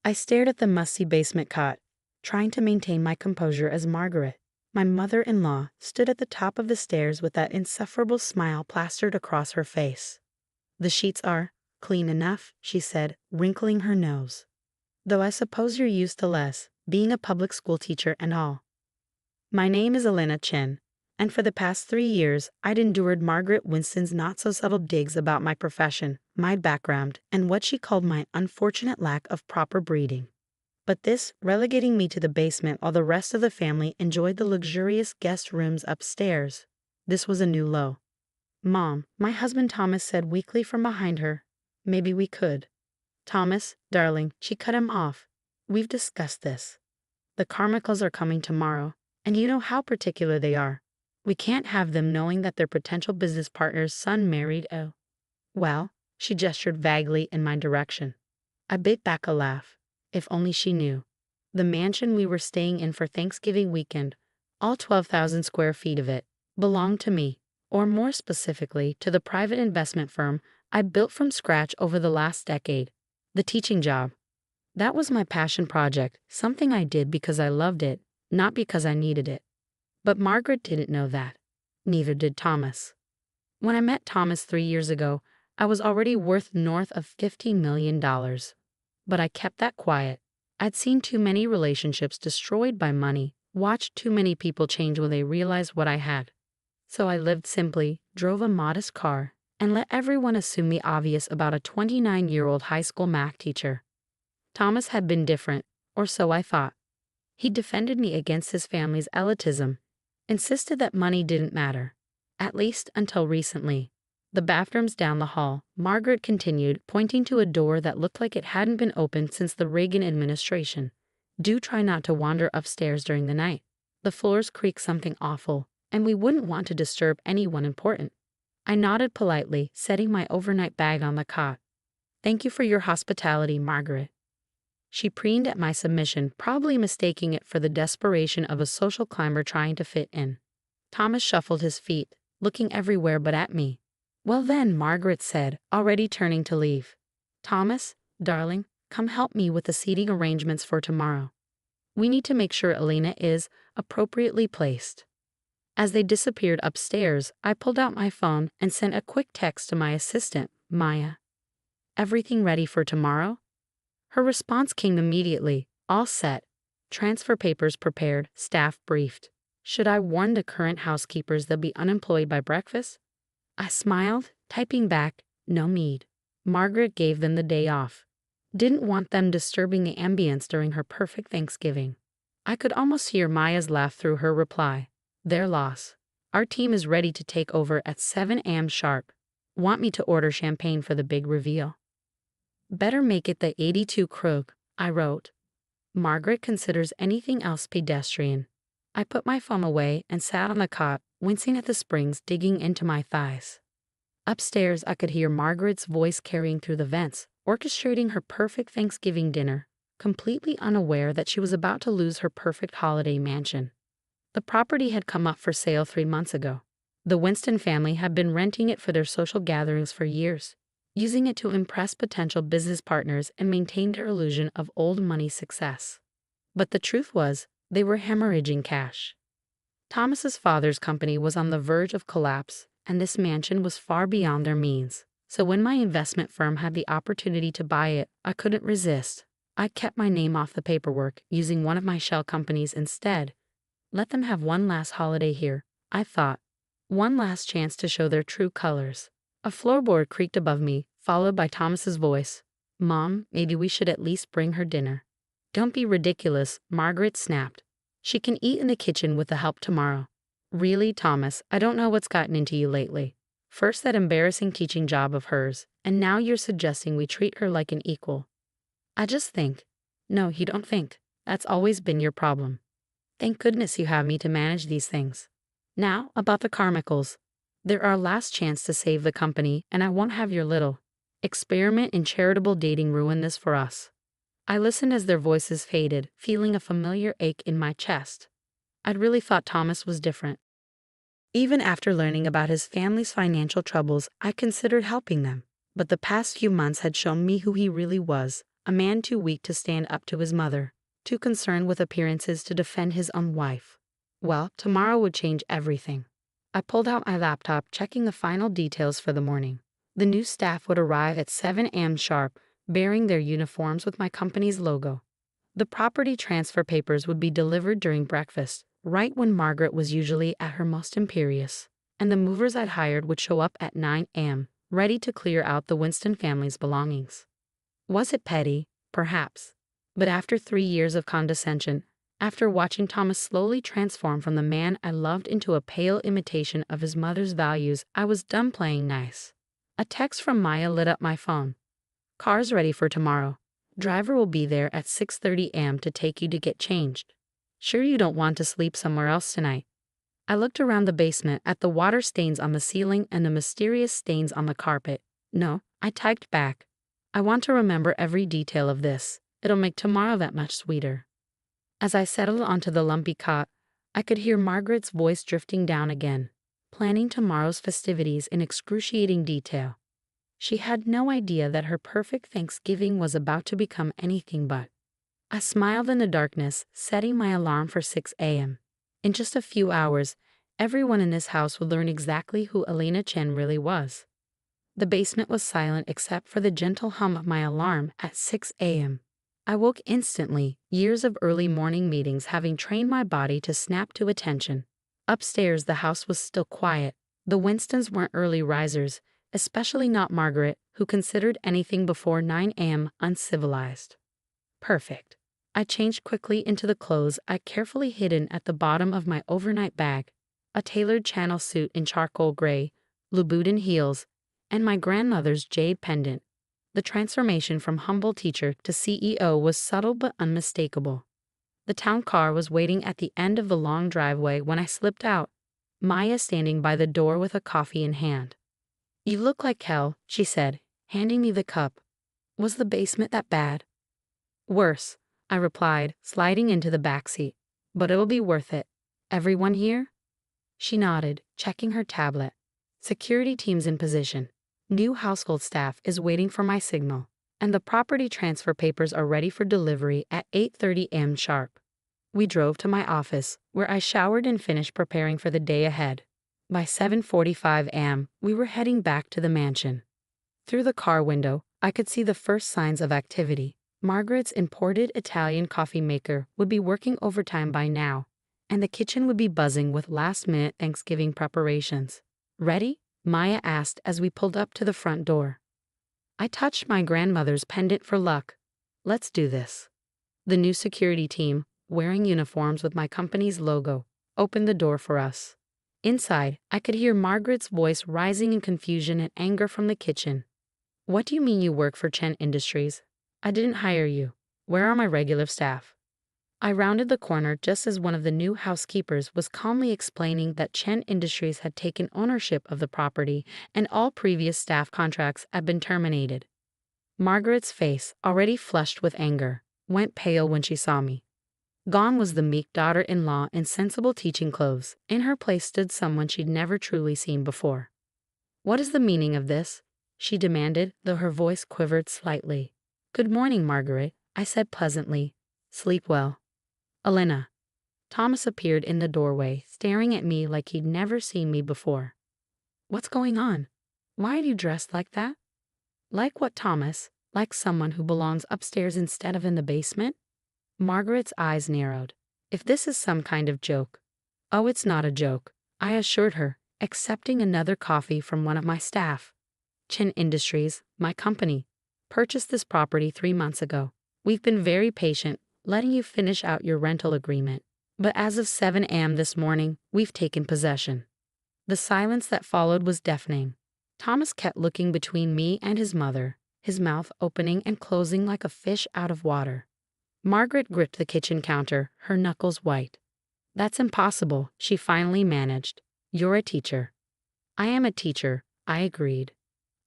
I stared at the musty basement cot, trying to maintain my composure as Margaret, my mother-in-law, stood at the top of the stairs with that insufferable smile plastered across her face. "The sheets are clean enough," she said, wrinkling her nose. "Though I suppose you're used to less, being a public school teacher and all." My name is Elena Chen, and for the past 3 years I'd endured Margaret Winston's not-so-subtle digs about my profession, my background, and what she called my unfortunate lack of proper breeding. But this, relegating me to the basement while the rest of the family enjoyed the luxurious guest rooms upstairs, this was a new low. "Mom," my husband Thomas said weakly from behind her, "maybe we could." "Thomas, darling," she cut him off. "We've discussed this. The Carmichaels are coming tomorrow, and you know how particular they are. We can't have them knowing that their potential business partner's son married a—" "Well," she gestured vaguely in my direction. I bit back a laugh. If only she knew. The mansion we were staying in for Thanksgiving weekend, all 12,000 square feet of it, belonged to me, or more specifically, to the private investment firm I built from scratch over the last decade, the teaching job. That was my passion project, something I did because I loved it, not because I needed it. But Margaret didn't know that. Neither did Thomas. When I met Thomas 3 years ago, I was already worth north of $50 million. But I kept that quiet. I'd seen too many relationships destroyed by money, watched too many people change when they realized what I had. So I lived simply, drove a modest car, and let everyone assume the obvious about a 29-year-old high school math teacher. Thomas had been different, or so I thought. He defended me against his family's elitism, insisted that money didn't matter, at least until recently. "The bathroom's down the hall," Margaret continued, pointing to a door that looked like it hadn't been opened since the Reagan administration. "Do try not to wander upstairs during the night. The floors creak something awful, and we wouldn't want to disturb anyone important." I nodded politely, setting my overnight bag on the cot. "Thank you for your hospitality, Margaret." She preened at my submission, probably mistaking it for the desperation of a social climber trying to fit in. Thomas shuffled his feet, looking everywhere but at me. "Well then," Margaret said, already turning to leave. "Thomas, darling, come help me with the seating arrangements for tomorrow. We need to make sure Elena is appropriately placed." As they disappeared upstairs, I pulled out my phone and sent a quick text to my assistant, Maya. "Everything ready for tomorrow?" Her response came immediately, "All set. Transfer papers prepared, staff briefed. Should I warn the current housekeepers they'll be unemployed by breakfast?" I smiled, typing back, "No need." Margaret gave them the day off. Didn't want them disturbing the ambience during her perfect Thanksgiving. I could almost hear Maya's laugh through her reply. "Their loss. Our team is ready to take over at 7 a.m. sharp. Want me to order champagne for the big reveal?" "Better make it the 82 Krug," I wrote. Margaret considers anything else pedestrian. I put my phone away and sat on the cot, wincing at the springs digging into my thighs. Upstairs, I could hear Margaret's voice carrying through the vents, orchestrating her perfect Thanksgiving dinner, completely unaware that she was about to lose her perfect holiday mansion. The property had come up for sale 3 months ago. The Winston family had been renting it for their social gatherings for years, using it to impress potential business partners and maintain their illusion of old money success. But the truth was, they were hemorrhaging cash. Thomas's father's company was on the verge of collapse, and this mansion was far beyond their means. So when my investment firm had the opportunity to buy it, I couldn't resist. I kept my name off the paperwork, using one of my shell companies instead. Let them have one last holiday here, I thought. One last chance to show their true colors. A floorboard creaked above me, followed by Thomas's voice. "Mom, maybe we should at least bring her dinner." "Don't be ridiculous," Margaret snapped. "She can eat in the kitchen with the help tomorrow." "Really, Thomas, I don't know what's gotten into you lately. First that embarrassing teaching job of hers, and now you're suggesting we treat her like an equal." "I just think." "No, you don't think. That's always been your problem. Thank goodness you have me to manage these things. Now, about the Carmichaels. They're our last chance to save the company, and I won't have your little experiment in charitable dating ruin this for us." I listened as their voices faded, feeling a familiar ache in my chest. I'd really thought Thomas was different. Even after learning about his family's financial troubles, I considered helping them. But the past few months had shown me who he really was, a man too weak to stand up to his mother, too concerned with appearances to defend his own wife. Well, tomorrow would change everything. I pulled out my laptop, checking the final details for the morning. The new staff would arrive at 7 a.m. sharp, bearing their uniforms with my company's logo. The property transfer papers would be delivered during breakfast, right when Margaret was usually at her most imperious, and the movers I'd hired would show up at 9 a.m., ready to clear out the Winston family's belongings. Was it petty? Perhaps. But after 3 years of condescension, after watching Thomas slowly transform from the man I loved into a pale imitation of his mother's values, I was done playing nice. A text from Maya lit up my phone. "Car's ready for tomorrow. Driver will be there at 6:30 a.m. to take you to get changed. Sure you don't want to sleep somewhere else tonight?" I looked around the basement at the water stains on the ceiling and the mysterious stains on the carpet. "No," I typed back. "I want to remember every detail of this. It'll make tomorrow that much sweeter." As I settled onto the lumpy cot, I could hear Margaret's voice drifting down again, planning tomorrow's festivities in excruciating detail. She had no idea that her perfect Thanksgiving was about to become anything but. I smiled in the darkness, setting my alarm for 6 a.m. In just a few hours, everyone in this house would learn exactly who Elena Chen really was. The basement was silent except for the gentle hum of my alarm at 6 a.m. I woke instantly, years of early morning meetings having trained my body to snap to attention. Upstairs, the house was still quiet. The Winstons weren't early risers, especially not Margaret, who considered anything before 9 a.m. uncivilized. Perfect. I changed quickly into the clothes I'd carefully hidden at the bottom of my overnight bag, a tailored Channel suit in charcoal gray, Louboutin heels, and my grandmother's jade pendant. The transformation from humble teacher to CEO was subtle but unmistakable. The town car was waiting at the end of the long driveway when I slipped out, Maya standing by the door with a coffee in hand. "You look like hell," she said, handing me the cup. "Was the basement that bad?" "Worse," I replied, sliding into the back seat. "But it'll be worth it. Everyone here?" She nodded, checking her tablet. "Security team's in position. New household staff is waiting for my signal, and the property transfer papers are ready for delivery at 8:30 a.m. sharp." We drove to my office, where I showered and finished preparing for the day ahead. By 7:45 a.m., we were heading back to the mansion. Through the car window, I could see the first signs of activity. Margaret's imported Italian coffee maker would be working overtime by now, and the kitchen would be buzzing with last-minute Thanksgiving preparations. "Ready?" Maya asked as we pulled up to the front door. I touched my grandmother's pendant for luck. "Let's do this." The new security team, wearing uniforms with my company's logo, opened the door for us. Inside, I could hear Margaret's voice rising in confusion and anger from the kitchen. "What do you mean you work for Chen Industries? I didn't hire you. Where are my regular staff?" I rounded the corner just as one of the new housekeepers was calmly explaining that Chen Industries had taken ownership of the property and all previous staff contracts had been terminated. Margaret's face, already flushed with anger, went pale when she saw me. Gone was the meek daughter-in-law in sensible teaching clothes. In her place stood someone she'd never truly seen before. "What is the meaning of this?" she demanded, though her voice quivered slightly. "Good morning, Margaret," I said pleasantly. "Sleep well." "Elena." Thomas appeared in the doorway, staring at me like he'd never seen me before. "What's going on? Why are you dressed like that?" "Like what, Thomas? Like someone who belongs upstairs instead of in the basement?" Margaret's eyes narrowed. "If this is some kind of joke." "Oh, it's not a joke," I assured her, accepting another coffee from one of my staff. "Chen Industries, my company, purchased this property 3 months ago. We've been very patient, letting you finish out your rental agreement. But as of 7 a.m. this morning, we've taken possession." The silence that followed was deafening. Thomas kept looking between me and his mother, his mouth opening and closing like a fish out of water. Margaret gripped the kitchen counter, her knuckles white. "That's impossible," she finally managed. "You're a teacher." "I am a teacher," I agreed.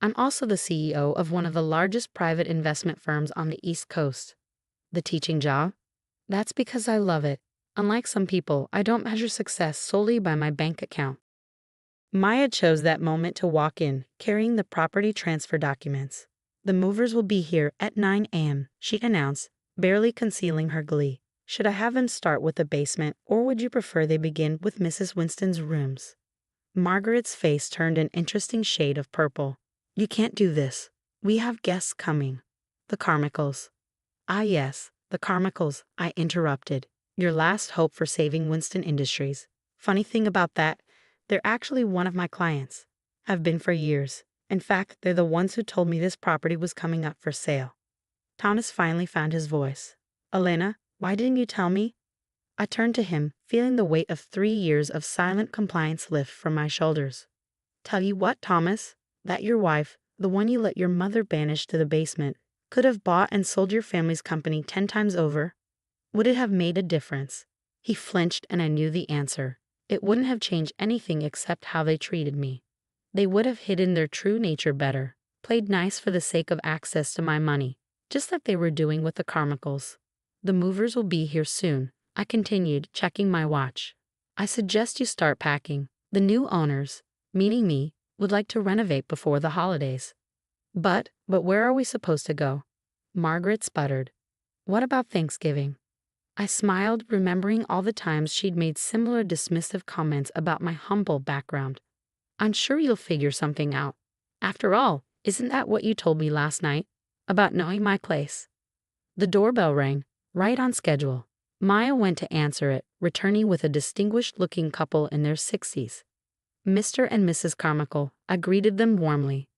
"I'm also the CEO of one of the largest private investment firms on the East Coast." "The teaching job?" "That's because I love it. Unlike some people, I don't measure success solely by my bank account." Maya chose that moment to walk in, carrying the property transfer documents. The movers will be here at 9 a.m., she announced, barely concealing her glee. Should I have them start with the basement, or would you prefer they begin with Mrs. Winston's rooms? Margaret's face turned an interesting shade of purple. You can't do this. We have guests coming. The Carmichaels. Ah yes, the Carmichaels, I interrupted. Your last hope for saving Winston Industries. Funny thing about that, they're actually one of my clients. Have been for years. In fact, they're the ones who told me this property was coming up for sale. Thomas finally found his voice. Elena, why didn't you tell me? I turned to him, feeling the weight of 3 years of silent compliance lift from my shoulders. Tell you what, Thomas, that your wife, the one you let your mother banish to the basement, could have bought and sold your family's company 10 times over? Would it have made a difference? He flinched and I knew the answer. It wouldn't have changed anything except how they treated me. They would have hidden their true nature better, played nice for the sake of access to my money, just like they were doing with the Carmichaels. The movers will be here soon, I continued, checking my watch. I suggest you start packing. The new owners, meaning me, would like to renovate before the holidays. But where are we supposed to go? Margaret sputtered. What about Thanksgiving? I smiled, remembering all the times she'd made similar dismissive comments about my humble background. I'm sure you'll figure something out. After all, isn't that what you told me last night? About knowing my place? The doorbell rang, right on schedule. Maya went to answer it, returning with a distinguished-looking couple in their 60s. Mr. and Mrs. Carmichael, I greeted them warmly.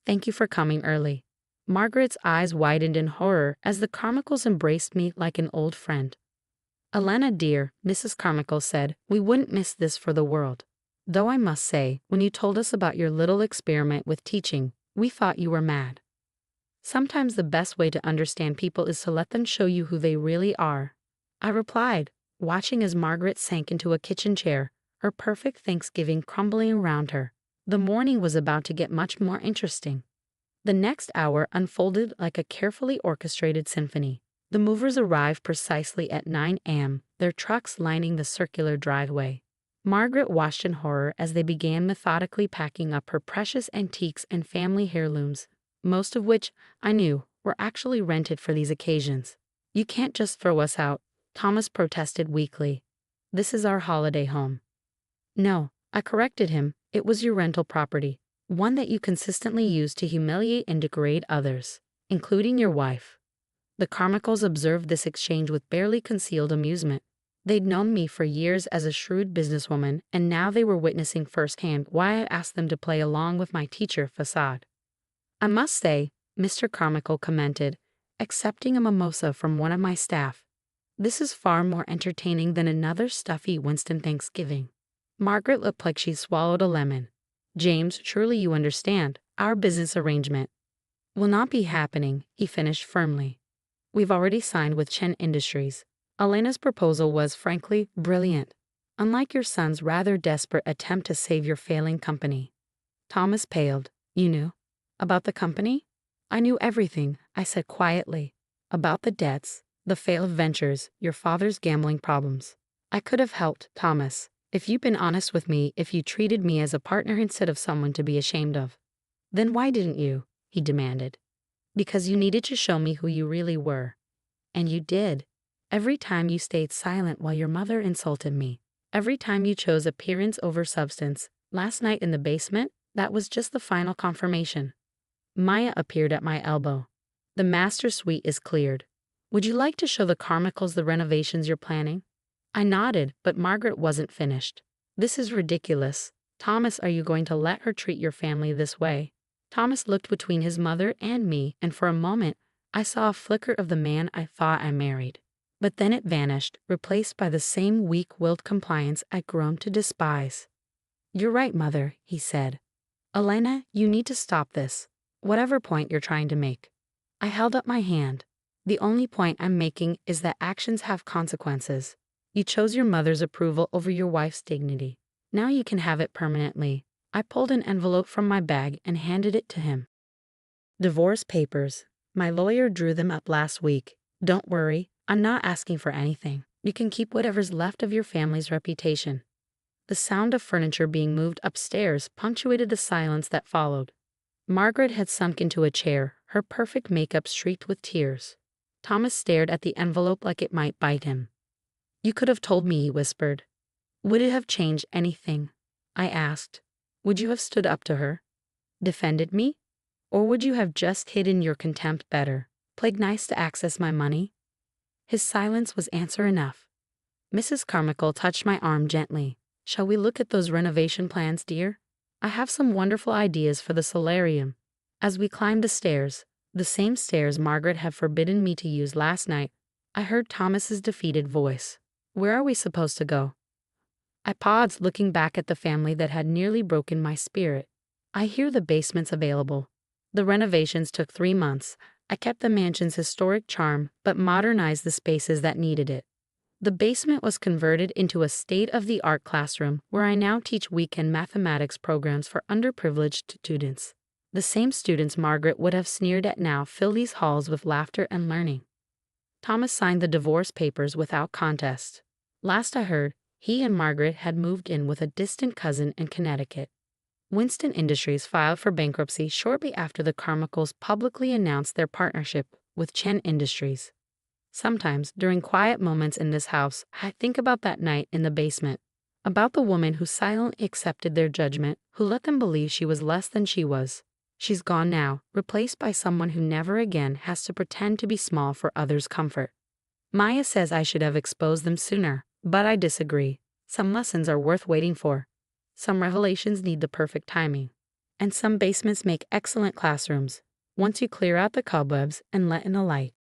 Thank you for coming early. Margaret's eyes widened in horror as the Carmichaels embraced me like an old friend. Elena dear, Mrs. Carmichael said, we wouldn't miss this for the world. Though I must say, when you told us about your little experiment with teaching, we thought you were mad. Sometimes the best way to understand people is to let them show you who they really are, I replied, watching as Margaret sank into a kitchen chair, her perfect Thanksgiving crumbling around her. The morning was about to get much more interesting. The next hour unfolded like a carefully orchestrated symphony. The movers arrived precisely at 9 a.m., their trucks lining the circular driveway. Margaret watched in horror as they began methodically packing up her precious antiques and family heirlooms, most of which, I knew, were actually rented for these occasions. You can't just throw us out, Thomas protested weakly. This is our holiday home. No, I corrected him, it was your rental property, one that you consistently used to humiliate and degrade others, including your wife. The Carmichaels observed this exchange with barely concealed amusement. They'd known me for years as a shrewd businesswoman, and now they were witnessing firsthand why I asked them to play along with my teacher facade. I must say, Mr. Carmichael commented, accepting a mimosa from one of my staff. This is far more entertaining than another stuffy Winston Thanksgiving. Margaret looked like she swallowed a lemon. James, surely you understand, our business arrangement will not be happening, he finished firmly. We've already signed with Chen Industries. Elena's proposal was, frankly, brilliant, unlike your son's rather desperate attempt to save your failing company. Thomas paled. You knew? About the company? I knew everything, I said quietly. About the debts, the failed ventures, your father's gambling problems. I could have helped, Thomas, if you'd been honest with me, if you treated me as a partner instead of someone to be ashamed of. Then why didn't you? He demanded. Because you needed to show me who you really were. And you did. Every time you stayed silent while your mother insulted me. Every time you chose appearance over substance. Last night in the basement, that was just the final confirmation. Maya appeared at my elbow. The master suite is cleared. Would you like to show the Carmichaels the renovations you're planning? I nodded, but Margaret wasn't finished. This is ridiculous. Thomas, are you going to let her treat your family this way? Thomas looked between his mother and me, and for a moment, I saw a flicker of the man I thought I married. But then it vanished, replaced by the same weak-willed compliance I'd grown to despise. You're right, Mother, he said. Elena, you need to stop this, whatever point you're trying to make. I held up my hand. The only point I'm making is that actions have consequences. You chose your mother's approval over your wife's dignity. Now you can have it permanently. I pulled an envelope from my bag and handed it to him. Divorce papers. My lawyer drew them up last week. Don't worry, I'm not asking for anything. You can keep whatever's left of your family's reputation. The sound of furniture being moved upstairs punctuated the silence that followed. Margaret had sunk into a chair, her perfect makeup streaked with tears. Thomas stared at the envelope like it might bite him. "You could have told me," he whispered. "Would it have changed anything?" I asked. "Would you have stood up to her? Defended me? Or would you have just hidden your contempt better? Played nice to access my money?" His silence was answer enough. Mrs. Carmichael touched my arm gently. "Shall we look at those renovation plans, dear? I have some wonderful ideas for the solarium." As we climbed the stairs, the same stairs Margaret had forbidden me to use last night, I heard Thomas's defeated voice. "Where are we supposed to go?" I paused, looking back at the family that had nearly broken my spirit. "I hear the basement's available." The renovations took 3 months. I kept the mansion's historic charm, but modernized the spaces that needed it. The basement was converted into a state-of-the-art classroom where I now teach weekend mathematics programs for underprivileged students. The same students Margaret would have sneered at now fill these halls with laughter and learning. Thomas signed the divorce papers without contest. Last I heard, he and Margaret had moved in with a distant cousin in Connecticut. Winston Industries filed for bankruptcy shortly after the Carmichaels publicly announced their partnership with Chen Industries. Sometimes, during quiet moments in this house, I think about that night in the basement, about the woman who silently accepted their judgment, who let them believe she was less than she was. She's gone now, replaced by someone who never again has to pretend to be small for others' comfort. Maya says I should have exposed them sooner, but I disagree. Some lessons are worth waiting for. Some revelations need the perfect timing. And some basements make excellent classrooms, once you clear out the cobwebs and let in the light.